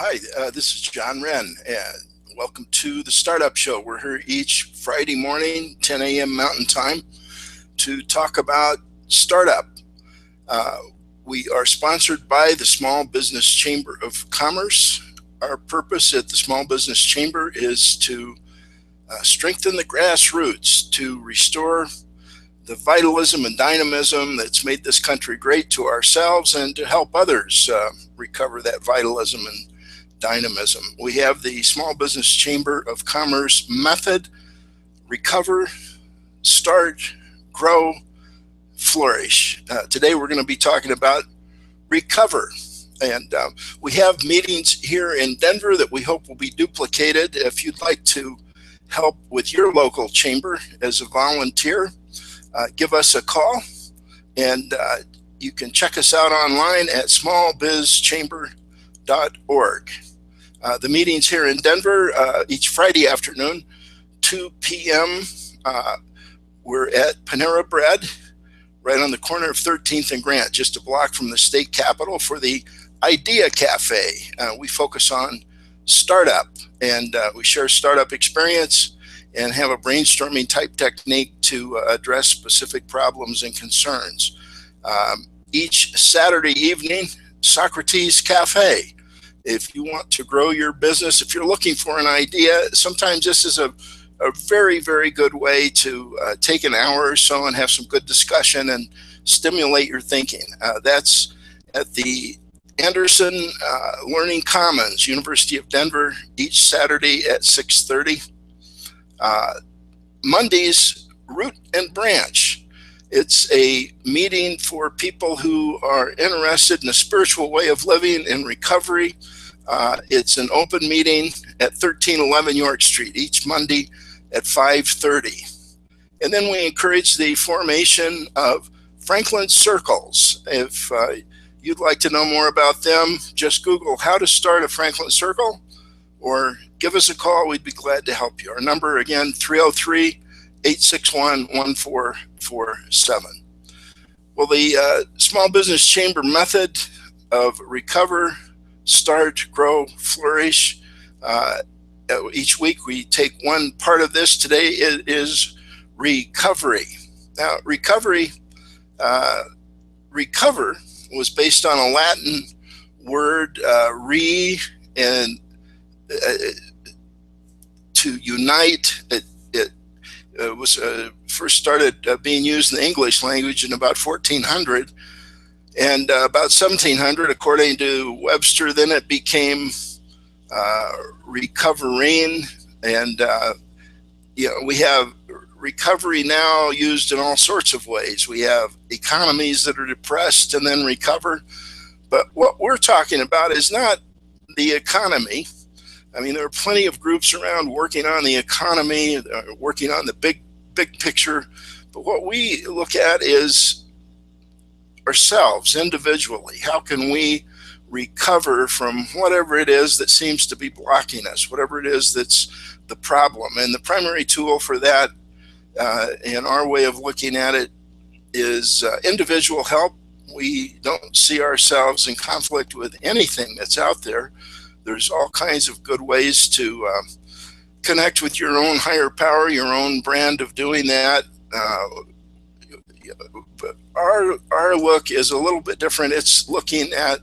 Hi, this is John Wren, and welcome to the Startup Show. We're here each Friday morning, 10 a.m. Mountain Time, to talk about startup. We are sponsored by the Small Business Chamber of Commerce. Our purpose at the Small Business Chamber is to strengthen the grassroots, to restore the vitalism and dynamism that's made this country great to ourselves, and to help others recover that vitalism and dynamism. We have the Small Business Chamber of Commerce method: recover, start, grow, flourish. Today we're going to be talking about recover. And we have meetings here in Denver that we hope will be duplicated. If you'd like to help with your local chamber as a volunteer, give us a call, and you can check us out online at smallbizchamber.org. The meetings here in Denver each Friday afternoon, 2 p.m. We're at Panera Bread, right on the corner of 13th and Grant, just a block from the state capitol, for the Idea Cafe. We focus on startup, and we share startup experience and have a brainstorming type technique to address specific problems and concerns. Each Saturday evening, Socrates Cafe. If you want to grow your business, if you're looking for an idea, sometimes this is a very, very good way to take an hour or so and have some good discussion and stimulate your thinking. That's at the Anderson Learning Commons, University of Denver, each Saturday at 6:30. Mondays, Root and Branch. It's a meeting for people who are interested in a spiritual way of living and recovery. It's an open meeting at 1311 York Street each Monday at 5:30. And then we encourage the formation of Franklin Circles. If you'd like to know more about them, just Google how to start a Franklin Circle or give us a call. We'd be glad to help you. Our number, again, 303-861-1447. Well, the Small Business Chamber method of recover, start, grow, flourish. Each week we take one part of this. Today it is recovery. Now, recover was based on a Latin word, re, and to unite. It was first started being used in the English language in about 1400, and about 1700, according to Webster, then it became recovering. And we have recovery now used in all sorts of ways. We have economies that are depressed and then recover. But what we're talking about is not the economy. I mean, there are plenty of groups around working on the economy, working on the big picture. But what we look at is ourselves individually. How can we recover from whatever it is that seems to be blocking us, whatever it is that's the problem? And the primary tool for that, in our way of looking at it, is individual help. We don't see ourselves in conflict with anything that's out there. There's all kinds of good ways to connect with your own higher power, your own brand of doing that. But our look is a little bit different. It's looking at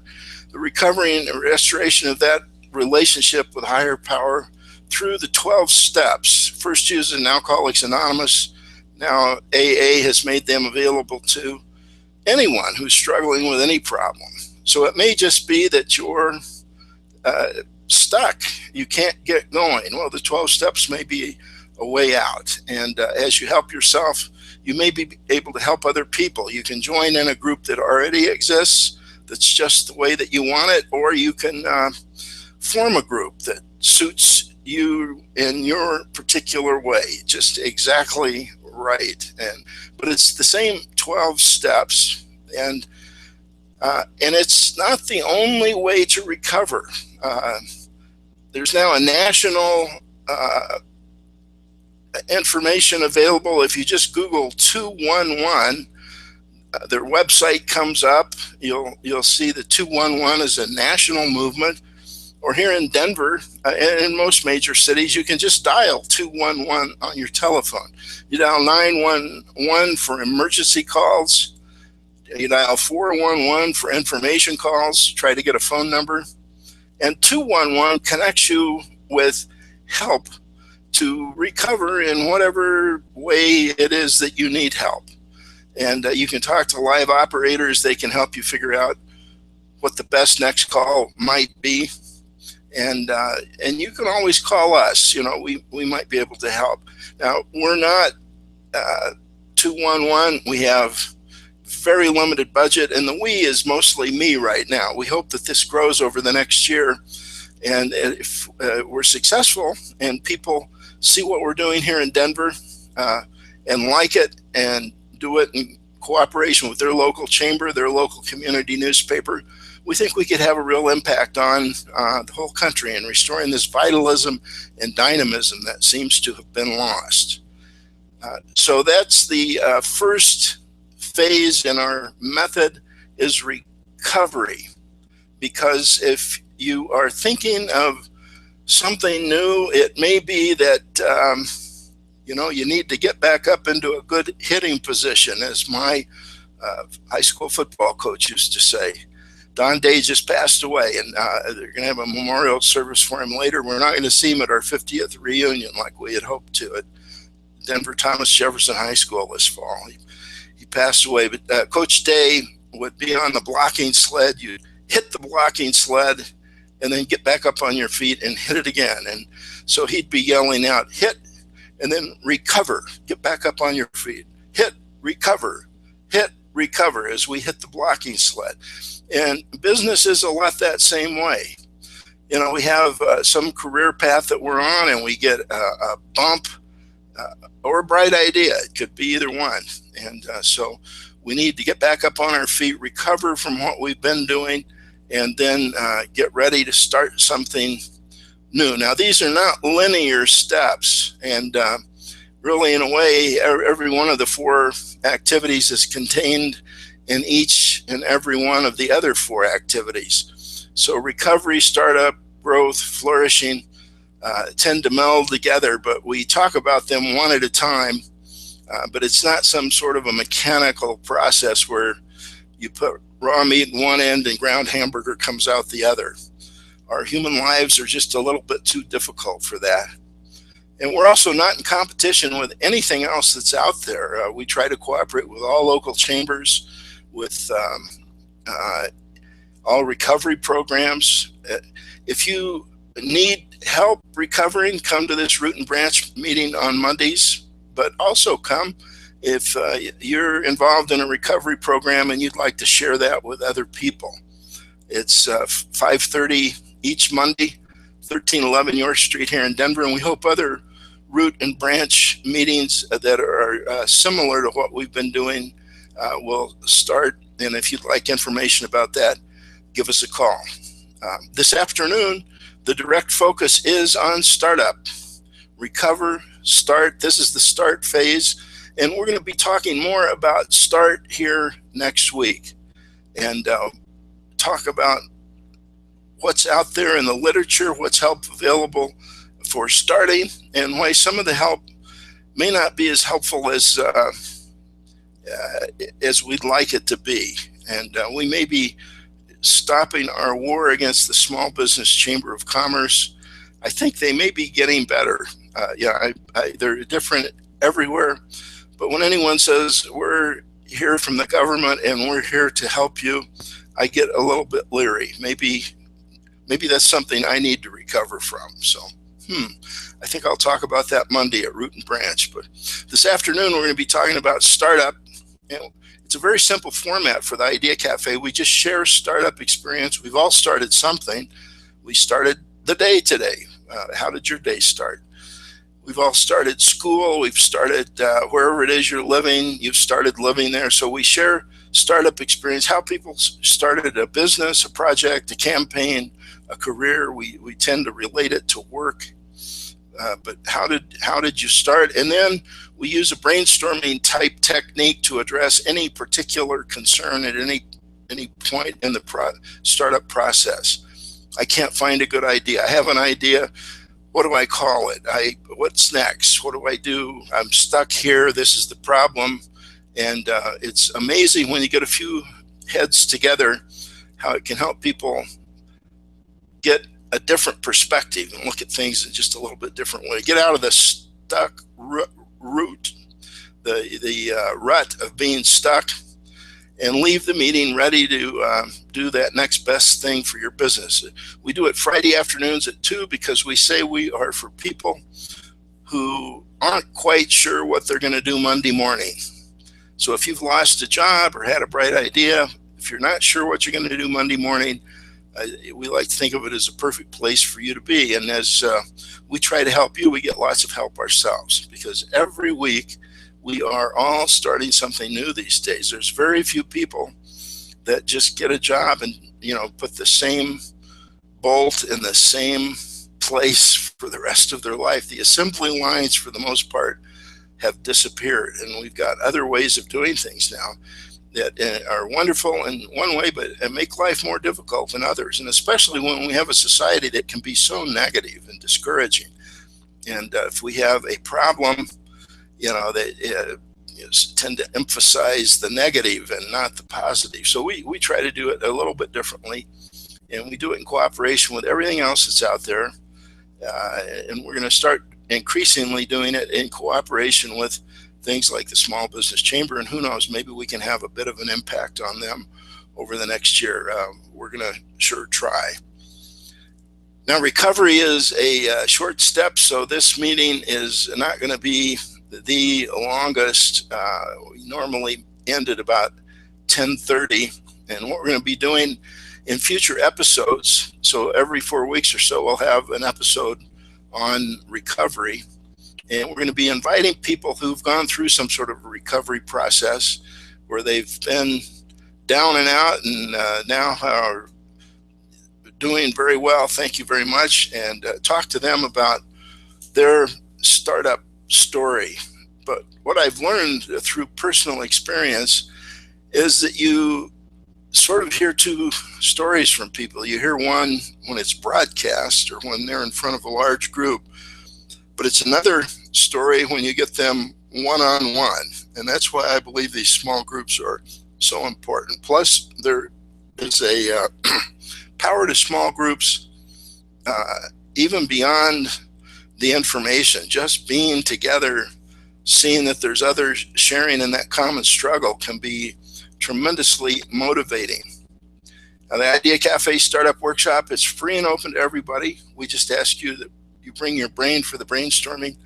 the recovery and restoration of that relationship with higher power through the 12 steps. First used in Alcoholics Anonymous. Now AA has made them available to anyone who's struggling with any problem. So it may just be that you're stuck. You can't get going. Well, the 12 steps may be a way out. And as you help yourself, you may be able to help other people. You can join in a group that already exists, that's just the way that you want it, or you can form a group that suits you in your particular way, just exactly right. But it's the same 12 steps, and it's not the only way to recover. There's now a national information available. If you just Google 211, their website comes up. You'll see that 211 is a national movement. or here in Denver, and in most major cities, you can just dial 211 on your telephone. You dial 911 for emergency calls. You dial 411 for information calls, try to get a phone number. And 211 connects you with help to recover in whatever way it is that you need help. And you can talk to live operators. They can help you figure out what the best next call might be. And you can always call us. We might be able to help. Now, we're not 211. We have very limited budget, and the we is mostly me right now. We hope that this grows over the next year, and if we're successful and people see what we're doing here in Denver and like it and do it in cooperation with their local chamber, their local community newspaper, we think we could have a real impact on the whole country in restoring this vitalism and dynamism that seems to have been lost. So that's the first phase in our method, is recovery. Because if you are thinking of something new, it may be that you need to get back up into a good hitting position, as my high school football coach used to say. Don Day just passed away, and they're going to have a memorial service for him later. We're not going to see him at our 50th reunion like we had hoped to at Denver Thomas Jefferson High School this fall. He passed away, but Coach Day would be on the blocking sled. You'd hit the blocking sled and then get back up on your feet and hit it again. And so he'd be yelling out, hit, and then recover, get back up on your feet, hit, recover, as we hit the blocking sled. And business is a lot that same way. We have some career path that we're on, and we get a bump or a bright idea. It could be either one. And so we need to get back up on our feet, recover from what we've been doing, and then get ready to start something new. Now, these are not linear steps. And really, in a way, every one of the 4 activities is contained in each and every one of the other 4 activities. So recovery, startup, growth, flourishing tend to meld together, but we talk about them one at a time. But it's not some sort of a mechanical process where you put raw meat in one end and ground hamburger comes out the other. Our human lives are just a little bit too difficult for that. And we're also not in competition with anything else that's out there. We try to cooperate with all local chambers, with all recovery programs. If you need help recovering, come to this root and branch meeting on Mondays, but also come if you're involved in a recovery program and you'd like to share that with other people. It's 5:30 each Monday, 1311 York Street here in Denver, and we hope other root and branch meetings that are similar to what we've been doing will start. And if you'd like information about that, give us a call. This afternoon, the direct focus is on startup. Recover, start. This is the start phase. And we're going to be talking more about start here next week, and talk about what's out there in the literature, what's help available for starting, and why some of the help may not be as helpful as we'd like it to be. And we may be stopping our war against the Small Business Chamber of Commerce. I think they may be getting better. They're different everywhere. But when anyone says, we're here from the government and we're here to help you, I get a little bit leery. Maybe that's something I need to recover from. So, I think I'll talk about that Monday at Root and Branch. But this afternoon, we're going to be talking about startup. It's a very simple format for the Idea Cafe. We just share startup experience. We've all started something. We started the day today. How did your day start? We've all started school. We've started wherever it is you're living. You've started living there. So we share startup experience, how people started a business, a project, a campaign, a career. We tend to relate it to work. But how did you start? And then we use a brainstorming type technique to address any particular concern at any point in the startup process. I can't find a good idea. I have an idea. What do I call it? What's next? What do I do? I'm stuck here. This is the problem. And it's amazing when you get a few heads together how it can help people get a different perspective and look at things in just a little bit different way. Get out of the stuck root, the rut of being stuck, and leave the meeting ready to do that next best thing for your business. We do it Friday afternoons at 2 because we say we are for people who aren't quite sure what they're going to do Monday morning. So if you've lost a job or had a bright idea, if you're not sure what you're going to do Monday morning, we like to think of it as a perfect place for you to be. And as we try to help you, we get lots of help ourselves, because every week we are all starting something new these days. There's very few people that just get a job and, put the same bolt in the same place for the rest of their life. The assembly lines, for the most part, have disappeared, and we've got other ways of doing things now that are wonderful in one way, but make life more difficult in others. And especially when we have a society that can be so negative and discouraging. And if we have a problem, they tend to emphasize the negative and not the positive. So we try to do it a little bit differently, and we do it in cooperation with everything else that's out there. And we're going to start increasingly doing it in cooperation with things like the Small Business Chamber, and who knows, maybe we can have a bit of an impact on them over the next year. We're going to sure try. Now, recovery is a short step, so this meeting is not going to be the longest. We normally end at about 10:30, and what we're going to be doing in future episodes, so every 4 weeks or so, we'll have an episode on recovery. And we're going to be inviting people who've gone through some sort of recovery process where they've been down and out and now are doing very well. Thank you very much. And talk to them about their startup story. But what I've learned through personal experience is that you sort of hear two stories from people. You hear one when it's broadcast or when they're in front of a large group, but it's another story when you get them one-on-one. And that's why I believe these small groups are so important. Plus, there is a power to small groups, even beyond the information. Just being together, seeing that there's others sharing in that common struggle can be tremendously motivating. Now, the Idea Cafe Startup Workshop is free and open to everybody. We just ask you that you bring your brain for the brainstorming.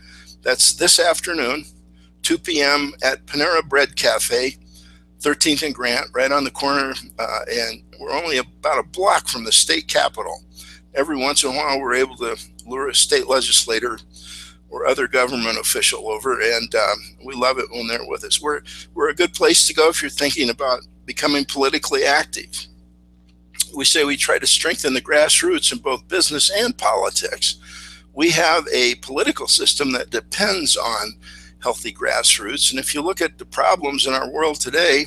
That's this afternoon, 2 p.m. at Panera Bread Cafe, 13th and Grant, right on the corner. And we're only about a block from the state capitol. Every once in a while, we're able to lure a state legislator or other government official over, and we love it when they're with us. We're a good place to go if you're thinking about becoming politically active. We say we try to strengthen the grassroots in both business and politics. We have a political system that depends on healthy grassroots, and if you look at the problems in our world today,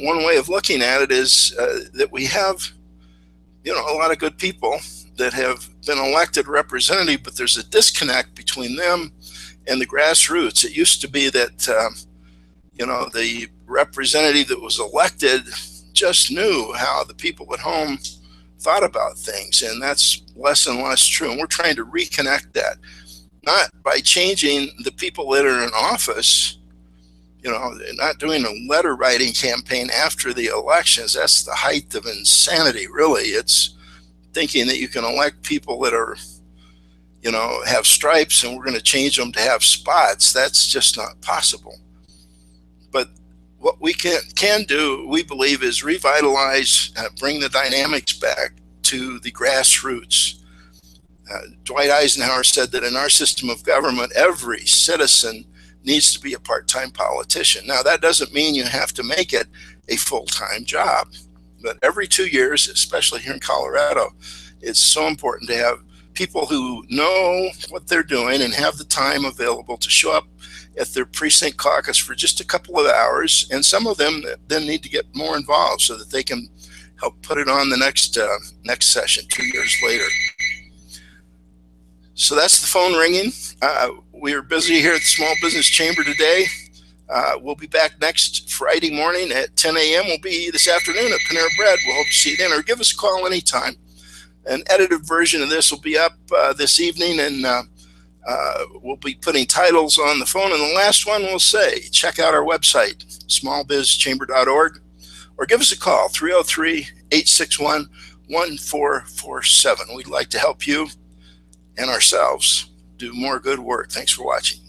one way of looking at it is that we have, a lot of good people that have been elected representative, but there's a disconnect between them and the grassroots. It used to be that, the representative that was elected just knew how the people at home thought about things, and that's less and less true. And we're trying to reconnect that, not by changing the people that are in office, not doing a letter writing campaign after the elections. That's the height of insanity, really. It's thinking that you can elect people that are, have stripes and we're going to change them to have spots. That's just not possible. But what we can do, we believe, is revitalize, bring the dynamics back to the grassroots. Dwight Eisenhower said that in our system of government, every citizen needs to be a part-time politician. Now, that doesn't mean you have to make it a full-time job. But every 2 years, especially here in Colorado, it's so important to have people who know what they're doing and have the time available to show up at their precinct caucus for just a couple of hours. And some of them then need to get more involved so that they can help put it on the next session 2 years later. So that's the phone ringing. We are busy here at the Small Business Chamber today. We'll be back next Friday morning at 10 a.m. We'll be this afternoon at Panera Bread. We'll hope to see you then, or give us a call anytime. An edited version of this will be up this evening, and we'll be putting titles on the phone. And the last one we'll say, check out our website, smallbizchamber.org, or give us a call, 303-861-1447. We'd like to help you and ourselves do more good work. Thanks for watching.